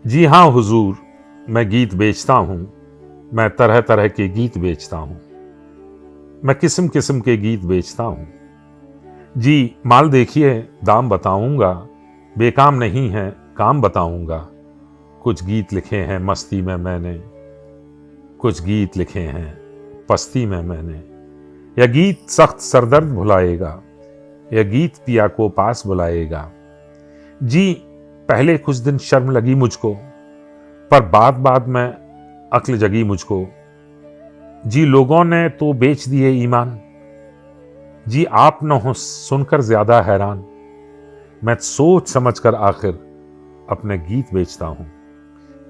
जी हाँ हुजूर, मैं गीत बेचता हूँ। मैं तरह तरह के गीत बेचता हूँ। मैं किस्म किस्म के गीत बेचता हूँ। जी माल देखिए, दाम बताऊंगा। बेकाम नहीं है, काम बताऊंगा। कुछ गीत लिखे हैं मस्ती में मैंने, कुछ गीत लिखे हैं पस्ती में मैंने। यह गीत सख्त सरदर्द भुलाएगा, यह गीत पिया को पास बुलाएगा। जी पहले कुछ दिन शर्म लगी मुझको, पर बाद बाद में अक्ल जगी मुझको। जी लोगों ने तो बेच दिए ईमान, जी आप न हो सुनकर ज्यादा हैरान। मैं सोच समझकर आखिर अपने गीत बेचता हूं।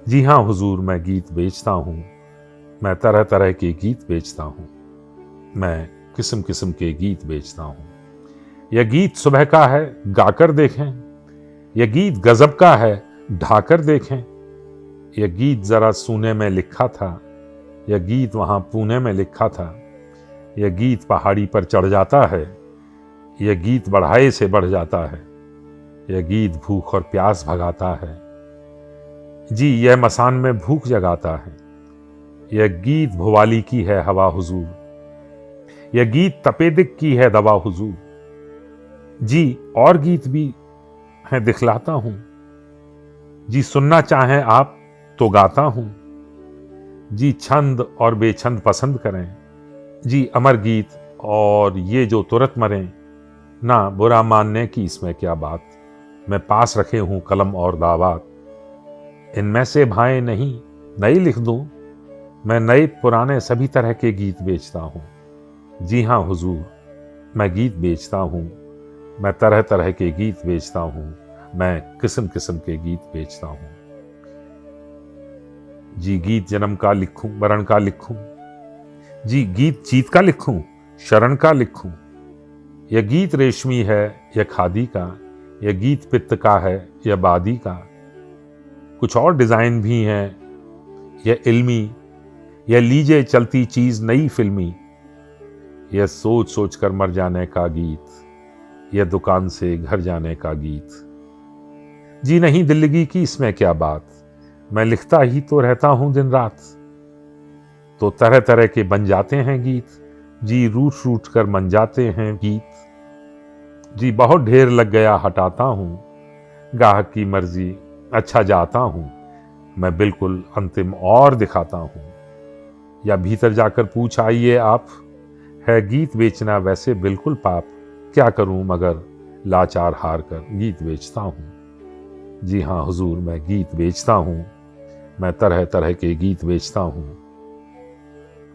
जी हां हुजूर, मैं गीत बेचता हूं। मैं तरह तरह के गीत बेचता हूं। मैं किस्म किस्म के गीत बेचता हूं। यह गीत सुबह का है, गाकर देखें। यह गीत गजब का है, ढाकर देखें। यह गीत जरा सूने में लिखा था, यह गीत वहां पुणे में लिखा था। यह गीत पहाड़ी पर चढ़ जाता है, यह गीत बढ़ाए से बढ़ जाता है। यह गीत भूख और प्यास भगाता है। जी यह मसान में भूख जगाता है। यह गीत भुवाली की है हवा हुजूर। यह गीत तपेदिक की है दवा हुजूर। जी और गीत भी हैं दिखलाता हूं। जी सुनना चाहें आप तो गाता हूं। जी छंद और बेछंद पसंद करें। जी अमर गीत और ये जो तुरंत मरें, ना बुरा मानने की इसमें क्या बात। मैं पास रखे हूं कलम और दावात, इनमें से भाएं नहीं नई लिख दूं। मैं नए पुराने सभी तरह के गीत बेचता हूं। जी हां हुजूर, मैं गीत बेचता हूं। मैं तरह तरह के गीत बेचता हूं। मैं किस्म किस्म के गीत बेचता हूं। जी गीत जन्म का लिखूं, मरण का लिखूं। जी गीत जीत का लिखूं, शरण का लिखूं। यह गीत रेशमी है, यह खादी का। यह गीत पित्त का है, यह बादी का। कुछ और डिजाइन भी हैं, यह इल्मी। यह लीजिए चलती चीज नई फिल्मी। यह सोच सोच कर मर जाने का गीत, यह दुकान से घर जाने का गीत। जी नहीं दिल्लगी की इसमें क्या बात, मैं लिखता ही तो रहता हूं दिन रात। तो तरह तरह के बन जाते हैं गीत, जी रूठ रूठ कर मन जाते हैं गीत। जी बहुत ढेर लग गया हटाता हूं, गाहक की मर्जी अच्छा जाता हूं। मैं बिल्कुल अंतिम और दिखाता हूं। या भीतर जाकर पूछ आइए आप, है गीत बेचना वैसे बिल्कुल पाप। क्या करूं मगर लाचार हार कर गीत बेचता हूं। जी हां हुजूर, मैं गीत बेचता हूं। मैं तरह तरह के गीत बेचता हूं।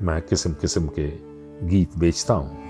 मैं किस्म किस्म के गीत बेचता हूं।